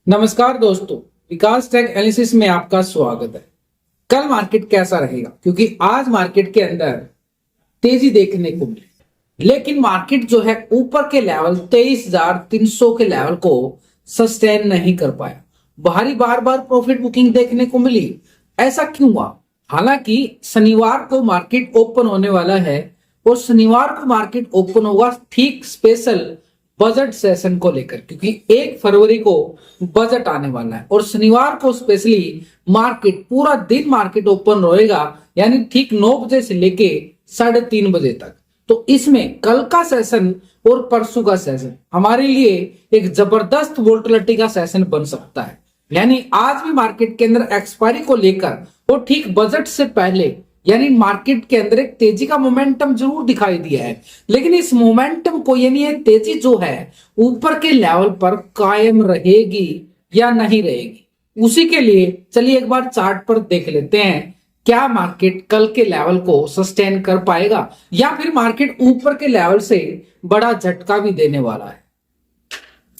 नमस्कार दोस्तों, विकास take analysis में आपका स्वागत है। कल मार्केट कैसा रहेगा? क्योंकि आज मार्केट के अंदर तेजी देखने को मिली, लेकिन मार्केट जो है ऊपर के लेवल 23,300 के लेवल को सस्टेन नहीं कर पाया। बाहरी बार बार प्रॉफिट बुकिंग देखने को मिली। ऐसा क्यों हुआ? हालांकि शनिवार को मार्केट ओपन होने वाला है और शनिवार को मार्केट ओपन होगा ठीक स्पेशल बजट सेशन को लेकर, क्योंकि 1 फरवरी को बजट आने वाला है और शनिवार को स्पेशली मार्केट पूरा दिन मार्केट ओपन रहेगा, यानी ठीक 9 बजे से लेके 3:30 बजे तक। तो इसमें कल का सेशन और परसों का सेशन हमारे लिए एक जबरदस्त वोलेटिलिटी का सेशन बन सकता है। यानी आज भी मार्केट के अंदर एक्सपायरी को लेकर और ठीक बजट से पहले यानी मार्केट के अंदर एक तेजी का मोमेंटम जरूर दिखाई दिया है, लेकिन इस मोमेंटम को यानी ये तेजी जो है ऊपर के लेवल पर कायम रहेगी या नहीं रहेगी, उसी के लिए चलिए एक बार चार्ट पर देख लेते हैं। क्या मार्केट कल के लेवल को सस्टेन कर पाएगा या फिर मार्केट ऊपर के लेवल से बड़ा झटका भी देने वाला है?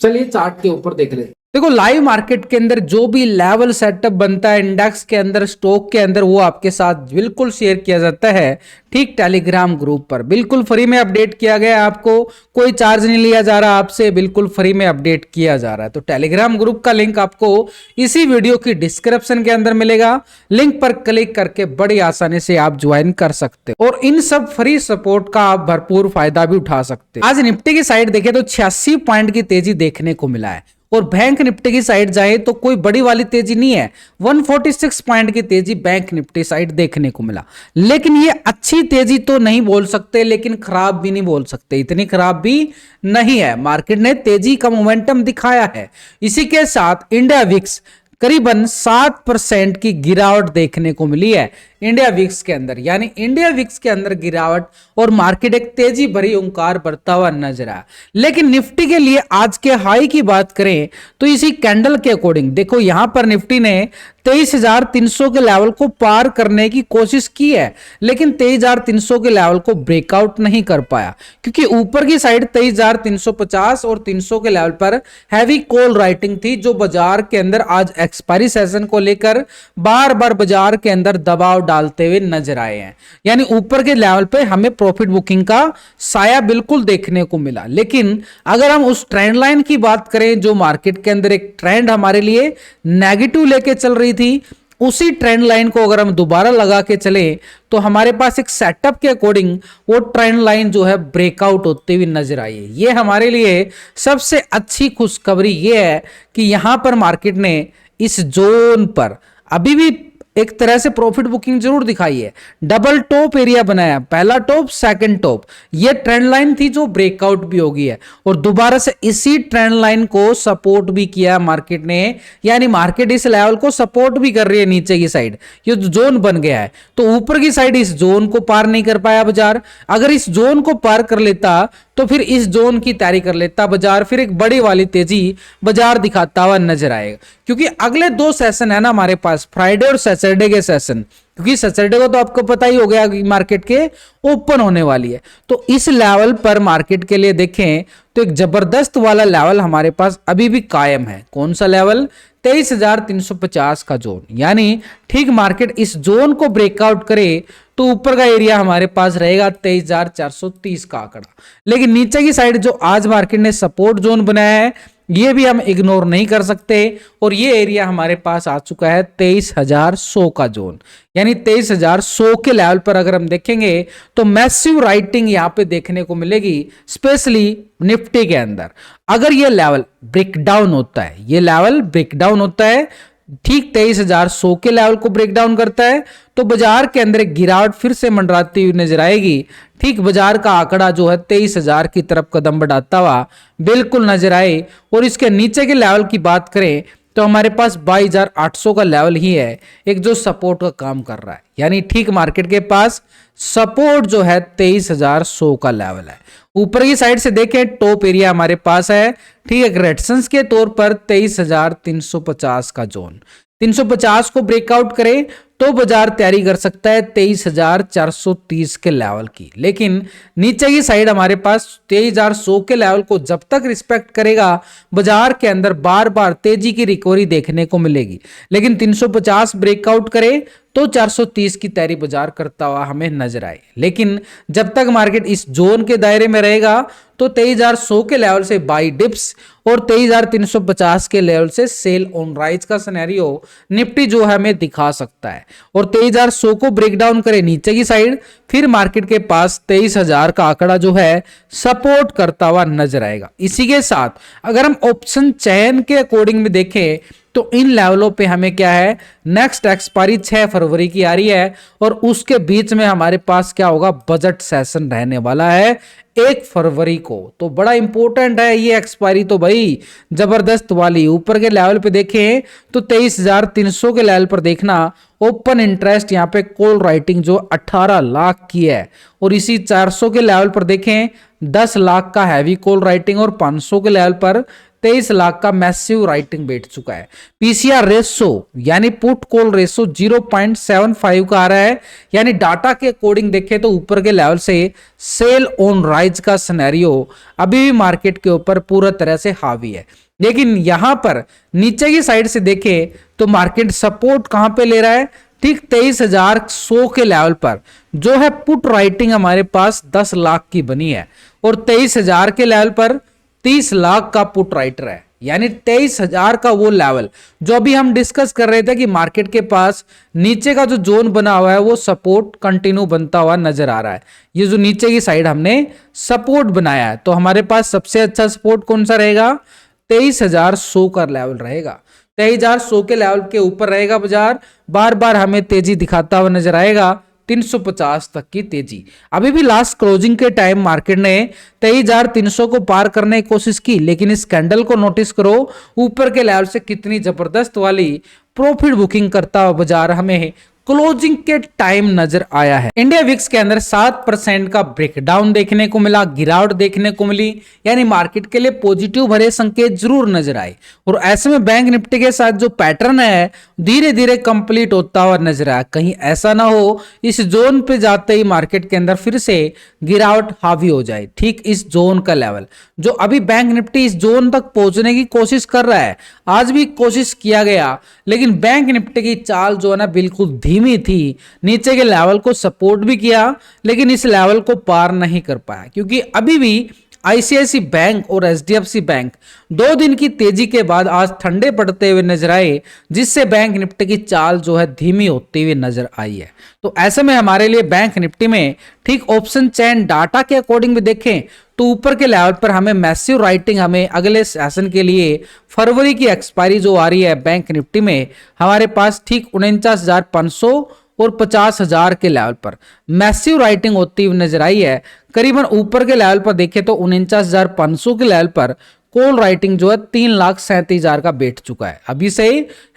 चलिए चार्ट के ऊपर देख लेते हैं। देखो, लाइव मार्केट के अंदर जो भी लेवल सेटअप बनता है इंडेक्स के अंदर, स्टॉक के अंदर, वो आपके साथ बिल्कुल शेयर किया जाता है ठीक टेलीग्राम ग्रुप पर। बिल्कुल फ्री में अपडेट किया गया है, आपको कोई चार्ज नहीं लिया जा रहा आपसे, बिल्कुल फ्री में अपडेट किया जा रहा है। तो टेलीग्राम ग्रुप का लिंक आपको इसी वीडियो की डिस्क्रिप्शन के अंदर मिलेगा। लिंक पर क्लिक करके बड़ी आसानी से आप ज्वाइन कर सकते हो और इन सब फ्री सपोर्ट का आप भरपूर फायदा भी उठा सकते हो। आज निफ्टी की साइड देखें तो 86 पॉइंट की तेजी देखने को मिला है और बैंक निफ्टी की साइड जाए तो कोई बड़ी वाली तेजी नहीं है, 146 पॉइंट की तेजी बैंक निफ्टी साइड देखने को मिला। लेकिन ये अच्छी तेजी तो नहीं बोल सकते, लेकिन खराब भी नहीं बोल सकते, इतनी खराब भी नहीं है। मार्केट ने तेजी का मोमेंटम दिखाया है। इसी के साथ इंडिया विक्स करीबन 7% की गिरावट देखने को मिली है इंडिया विक्स के अंदर, यानी इंडिया विक्स के अंदर गिरावट और मार्केट एक तेजी भरी ओंकार भरता हुआ नजर आया। लेकिन निफ्टी के लिए आज के हाई की बात करें तो इसी कैंडल के अकॉर्डिंग देखो, यहां पर निफ्टी ने 23,300 के लेवल को पार करने की कोशिश की है, लेकिन 23,300 के लेवल को ब्रेकआउट नहीं कर पाया, क्योंकि ऊपर की साइड 23,350 और 300 के लेवल पर हैवी कॉल राइटिंग थी, जो बाजार के अंदर आज एक्सपायरी सेशन को लेकर बार बार बाजार के अंदर दबाव डालते हुए नजर आए हैं। यानी ऊपर के लेवल पे हमें प्रॉफिट बुकिंग का साया बिल्कुल देखने को मिला। लेकिन अगर हम उस ट्रेंड लाइन की बात करें, जो मार्केट के अंदर एक ट्रेंड हमारे लिए नेगेटिव लेके चल रही थी, उसी ट्रेंड लाइन को अगर हम दोबारा लगा के चले तो हमारे पास एक सेटअप के अकॉर्डिंग वो ट्रेंड लाइन जो है ब्रेकआउट होते हुए नजर आई है। ये हमारे लिए सबसे अच्छी खुशखबरी ये है कि यहां पर मार्केट ने इस जोन पर अभी भी एक तरह से प्रॉफिट बुकिंग जरूर दिखाई है। डबल टॉप एरिया बनाया, पहला टॉप सेकंड टॉप, ये ट्रेंड लाइन थी जो ब्रेकआउट भी हो गई है और दोबारा से इसी ट्रेंड लाइन को सपोर्ट भी किया मार्केट ने, यानी मार्केट इस लेवल को सपोर्ट भी कर रही है। नीचे की साइड ये जोन बन गया है, तो ऊपर की साइड इस जोन को पार नहीं कर पाया बाजार। अगर इस जोन को पार कर लेता तो फिर इस जोन की तैयारी कर लेता बाजार, फिर एक बड़ी वाली तेजी बाजार दिखाता हुआ नजर आएगा। क्योंकि अगले 2 सेशन है ना हमारे पास, फ्राइडे और सैटरडे के सेशन, क्योंकि सैटरडे को तो आपको पता ही हो गया कि मार्केट के ओपन होने वाली है। तो इस लेवल पर मार्केट के लिए देखें तो एक जबरदस्त वाला लेवल हमारे पास अभी भी कायम है। कौन सा लेवल? 23,350 का जोन। यानी ठीक मार्केट इस जोन को ब्रेकआउट करे तो ऊपर का एरिया हमारे पास रहेगा 23,430 का आंकड़ा। लेकिन नीचे की साइड जो आज मार्केट ने सपोर्ट जोन बनाया है, ये भी हम इग्नोर नहीं कर सकते और ये एरिया हमारे पास आ चुका है 23,100 का जोन। यानी 23,100 के लेवल पर अगर हम देखेंगे तो मैसिव राइटिंग यहां पे देखने को मिलेगी, स्पेशली निफ्टी के अंदर। अगर ये लेवल ब्रेकडाउन होता है, ये लेवल ब्रेकडाउन होता है, ठीक 23,100 के लेवल को ब्रेकडाउन करता है, तो बाजार के अंदर एक गिरावट फिर से मंडराती हुई नजर आएगी। ठीक बाजार का आंकड़ा जो है 23,000 की तरफ कदम बढ़ाता हुआ बिल्कुल नजर आए। और इसके नीचे के लेवल की बात करें तो हमारे पास 22,800 का लेवल ही है एक जो सपोर्ट का काम कर रहा है। यानी ठीक मार्केट के पास सपोर्ट जो है 23,100 का लेवल है। ऊपर की साइड से देखें टॉप एरिया हमारे पास है, ठीक है, रेजिस्टेंस के तौर पर 23,350 का जोन। 350 को ब्रेकआउट करे तो बाजार तैयारी कर सकता है 23,430 के लेवल की। लेकिन नीचे की साइड हमारे पास 23,100 के लेवल को जब तक रिस्पेक्ट करेगा बाजार के अंदर बार बार तेजी की रिकवरी देखने को मिलेगी। लेकिन 350 ब्रेकआउट करे तो 430 की तैयारी बाजार करता हुआ हमें नजर आए। लेकिन जब तक मार्केट इस जोन के दायरे में रहेगा तो 23,100 के लेवल से बाई डिप्स और 23,350 के लेवल से सेल ऑन राइज का सिनेरियो निफ्टी जो है हमें दिखा सकता है। और 23,100 को ब्रेक डाउन करे नीचे की साइड, फिर मार्केट के पास 23,000 का आंकड़ा जो है सपोर्ट करता हुआ नजर आएगा। इसी के साथ अगर हम ऑप्शन चयन के अकॉर्डिंग में देखें तो इन लेवलों पे हमें क्या है, नेक्स्ट एक्सपायरी 6 फरवरी की आ रही है और उसके बीच में हमारे पास क्या होगा, बजट सेशन रहने वाला है 1 फरवरी को। तो बड़ा इंपॉर्टेंट है ये एक्सपायरी, तो भाई जबरदस्त वाली। ऊपर के लेवल पे देखें तो 23,300 के लेवल पर देखना ओपन इंटरेस्ट यहाँ पे कॉल राइटिंग जो 18 लाख की है, और इसी 400 के लेवल पर देखें 10 लाख का हैवी कॉल राइटिंग और 500 के लेवल पर 23 लाख का मैसिव राइटिंग बैठ चुका है। पीसीआर रेशो यानी पुट कॉल रेशो 0.75 का आ रहा है, यानी डाटा के अकॉर्डिंग देखें तो ऊपर के लेवल से सेल ऑन राइज का सिनेरियो अभी भी मार्केट के ऊपर पूरा तरह से हावी है। लेकिन यहां पर नीचे की साइड से देखें तो मार्केट सपोर्ट कहां पे ले रहा है, ठीक 23,100 के लेवल पर जो है पुट राइटिंग हमारे पास 10 लाख की बनी है और 23,000 के लेवल पर 30 लाख का पुट राइटर है। यानी 23,000 का वो लेवल जो अभी हम डिस्कस कर रहे थे कि मार्केट के पास नीचे का जो जोन बना हुआ है वो सपोर्ट कंटिन्यू बनता हुआ नजर आ रहा है। ये जो नीचे की साइड हमने सपोर्ट बनाया है, तो हमारे पास सबसे अच्छा सपोर्ट कौन सा रहेगा, 23,100 का लेवल रहेगा। 23,100 के लेवल के ऊपर रहेगा बाजार, बार बार हमें तेजी दिखाता हुआ नजर आएगा 350 तक की तेजी। अभी भी लास्ट क्लोजिंग के टाइम मार्केट ने 23,300 को पार करने की कोशिश की, लेकिन इस कैंडल को नोटिस करो ऊपर के लेवल से कितनी जबरदस्त वाली प्रॉफिट बुकिंग करता हुआ बाजार हमें क्लोजिंग के टाइम नजर आया है। इंडिया विक्स के अंदर 7% का ब्रेकडाउन देखने को मिला, गिरावट देखने को मिली, यानी मार्केट के लिए पॉजिटिव भरे संकेत जरूर नजर आए। और ऐसे में बैंक निफ्टी के साथ जो पैटर्न है धीरे धीरे कंप्लीट होता हुआ नजर आया। कहीं ऐसा ना हो इस जोन पे जाते ही मार्केट के अंदर फिर से गिरावट हावी हो जाए। ठीक इस जोन का लेवल जो अभी बैंक निफ्टी इस जोन तक पहुंचने की कोशिश कर रहा है, आज भी कोशिश किया गया, लेकिन बैंक निफ्टी की चाल जो है ना बिल्कुल धीमी थी। नीचे के लेवल को सपोर्ट भी किया लेकिन इस लेवल को पार नहीं कर पाया, क्योंकि अभी भी आईसीआईसी बैंक और एचडीएफसी बैंक 2 दिन की तेजी के बाद आज ठंडे पड़ते हुए नजर आए, जिससे बैंक निफ्टी की चाल जो है धीमी होती हुई नजर आई है। तो ऐसे में हमारे लिए बैंक निफ्टी में ठीक ऑप्शन चेन डाटा के अकॉर्डिंग भी देखें तो ऊपर के लेवल पर हमें मैसिव राइटिंग हमें अगले सेशन के लिए फरवरी की एक्सपायरी जो आ रही है बैंक निफ्टी में हमारे पास ठीक 49,500 और 50,000 के लेवल पर मैसिव राइटिंग होती हुई नजर आई है। करीबन ऊपर के लेवल पर देखें तो 49,500 के लेवल पर कॉल राइटिंग जो है 3,37,000 का बैठ चुका है। अभी से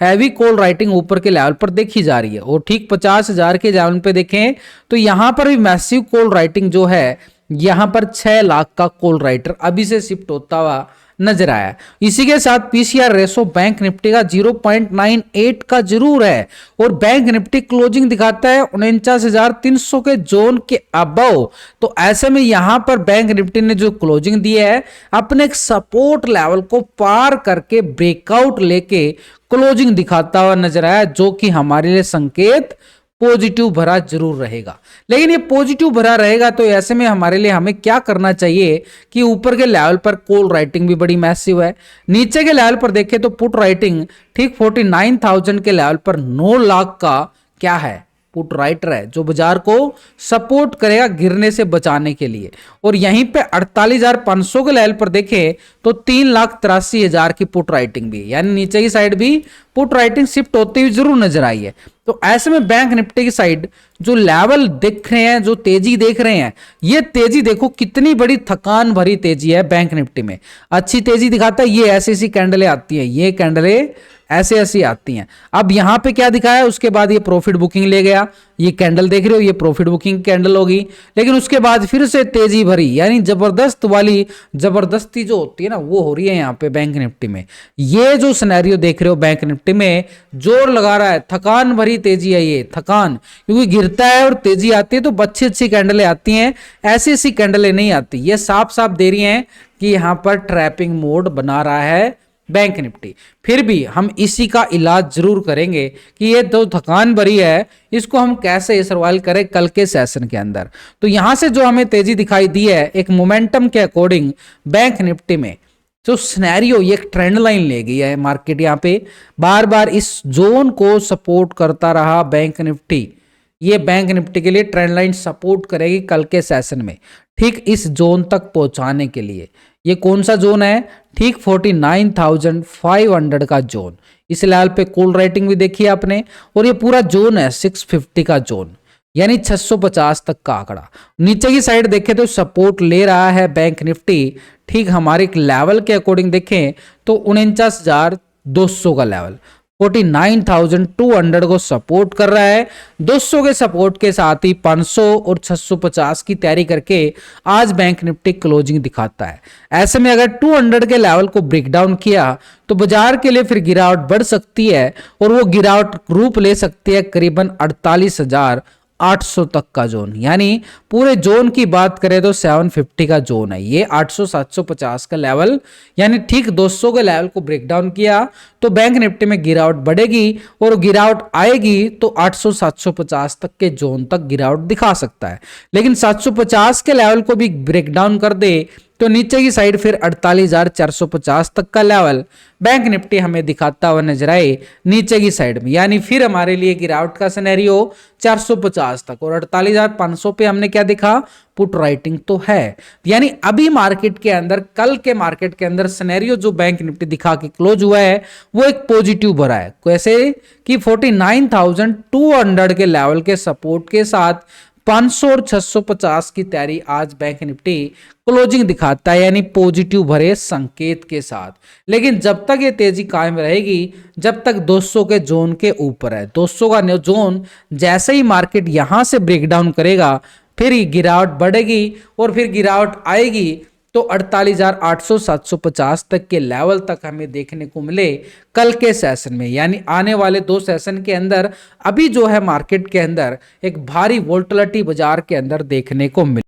हैवी कॉल राइटिंग ऊपर के लेवल पर देखी जा रही है। और ठीक 50,000 के लेवल पे देखें तो यहां पर भी मैसिव कॉल राइटिंग जो है यहां पर 6 लाख का कॉल राइटर अभी से शिफ्ट होता हुआ नजर आया। इसी के साथ पीसीआर रेशो बैंक निफ्टी का 0.98 का जरूर है और बैंक निफ्टी क्लोजिंग दिखाता है 49,300 के जोन के अबव। तो ऐसे में यहां पर बैंक निफ्टी ने जो क्लोजिंग दी है अपने एक सपोर्ट लेवल को पार करके ब्रेकआउट लेके क्लोजिंग दिखाता हुआ नजर आया, जो कि हमारे लिए संकेत पॉजिटिव भरा जरूर रहेगा। लेकिन ये पॉजिटिव भरा रहेगा तो ऐसे में हमारे लिए हमें क्या करना चाहिए कि ऊपर के लेवल पर कॉल राइटिंग भी बड़ी मैसिव है, नीचे के लेवल पर देखें तो पुट राइटिंग ठीक 49,000 के लेवल पर 9 लाख का क्या है पुट राइटर है, जो बाजार को सपोर्ट करेगा गिरने से बचाने के लिए। और यहीं पे 48,500 के लेवल पर देखें तो 3,83,000 की पुट राइटिंग भी, यानी नीचे की साइड भी पुट राइटिंग शिफ्ट होती हुई जरूर नजर आई है। तो ऐसे में बैंक निफ्टी की साइड जो लेवल देख रहे हैं, जो तेजी देख रहे हैं, ये तेजी देखो कितनी बड़ी थकान भरी तेजी है बैंक निफ्टी में। अच्छी तेजी दिखाता है, ये ऐसी ऐसी कैंडलें आती हैं, ये कैंडलें ऐसे ऐसी आती हैं। अब यहां पे क्या दिखाया, उसके बाद ये प्रॉफिट बुकिंग ले गया, ये कैंडल देख रहे हो, ये प्रॉफिट बुकिंग कैंडल होगी, लेकिन उसके बाद फिर से तेजी भरी यानी जबरदस्त वाली जबरदस्ती जो होती है ना वो हो रही है यहाँ पे बैंक निफ्टी में। ये जो सिनेरियो देख रहे हो बैंक निफ्टी में जोर लगा रहा है, थकान भरी तेजी है ये, थकान, क्योंकि गिरता है और तेजी आती है तो अच्छी अच्छी कैंडलें आती हैं, ऐसी ऐसी कैंडलें नहीं आती। ये साफ साफ दे रही हैं कि यहां पर ट्रैपिंग मोड बना रहा है बैंक निफ्टी। फिर भी हम इसी का इलाज जरूर करेंगे कि ये तो थकान भरी है, इसको हम कैसे सर्वाइव करें कल के सेशन के अंदर। तो यहां से जो हमें तेजी दिखाई दी है एक मोमेंटम के अकॉर्डिंग बैंक निफ्टी में जो सिनेरियो, ये एक ट्रेंड लाइन ले गई है मार्केट, यहाँ पे बार बार इस जोन को सपोर्ट करता रहा बैंक निफ्टी। ये बैंक निफ्टी के लिए ट्रेंड लाइन सपोर्ट करेगी कल के सेशन में, ठीक इस जोन तक पहुंचाने के लिए। ये कौन सा जोन है? ठीक 49,500 का जोन। इस लेवल पे कॉल राइटिंग भी देखी आपने, और ये पूरा जोन है 650 का जोन, यानी 650 तक का आंकड़ा। नीचे की साइड देखें तो सपोर्ट ले रहा है बैंक निफ्टी, ठीक हमारे लेवल के अकॉर्डिंग देखें तो 49,200 का लेवल 49,200 को सपोर्ट कर रहा है। 200 के सपोर्ट के साथ ही 500 और 650 की तैयारी करके आज बैंक निफ्टी क्लोजिंग दिखाता है। ऐसे में अगर 200 के लेवल को ब्रेक डाउन किया तो बाजार के लिए फिर गिरावट बढ़ सकती है, और वो गिरावट रूप ले सकती है करीबन 48,800 तक का जोन। यानी पूरे जोन की बात करें तो 750 का जोन है ये, 800 750 का लेवल, यानी ठीक 200 के लेवल को ब्रेक डाउन किया तो बैंक निफ्टी में गिरावट बढ़ेगी, और गिरावट आएगी तो 800 750 तक के जोन तक गिरावट दिखा सकता है। लेकिन 750 के लेवल को भी ब्रेक डाउन कर दे तो नीचे की साइड फिर 48,450 तक का लेवल बैंक निफ्टी हमें दिखाता हुआ नजर आए नीचे की साइड में। यानी फिर हमारे लिए गिरावट का सिनेरियो 450 तक, और 48,500 पे हमने क्या दिखा? पुट राइटिंग तो है। यानी अभी मार्केट के अंदर, कल के मार्केट के अंदर सिनेरियो जो बैंक निफ्टी दिखा के क्लोज हुआ है वो एक पॉजिटिव भरा है। कैसे कि 49,200 के लेवल के सपोर्ट के साथ 500 और 650 की तैयारी आज बैंक निफ्टी क्लोजिंग दिखाता है, यानी पॉजिटिव भरे संकेत के साथ। लेकिन जब तक ये तेजी कायम रहेगी, जब तक 200 के जोन के ऊपर है, 200 का जोन जैसे ही मार्केट यहां से ब्रेक डाउन करेगा फिर गिरावट बढ़ेगी, और फिर गिरावट आएगी तो 48,800 750 तक के लेवल तक हमें देखने को मिले कल के सेशन में। यानी आने वाले 2 सेशन के अंदर अभी जो है मार्केट के अंदर एक भारी वोलेटिलिटी बाजार के अंदर देखने को मिले।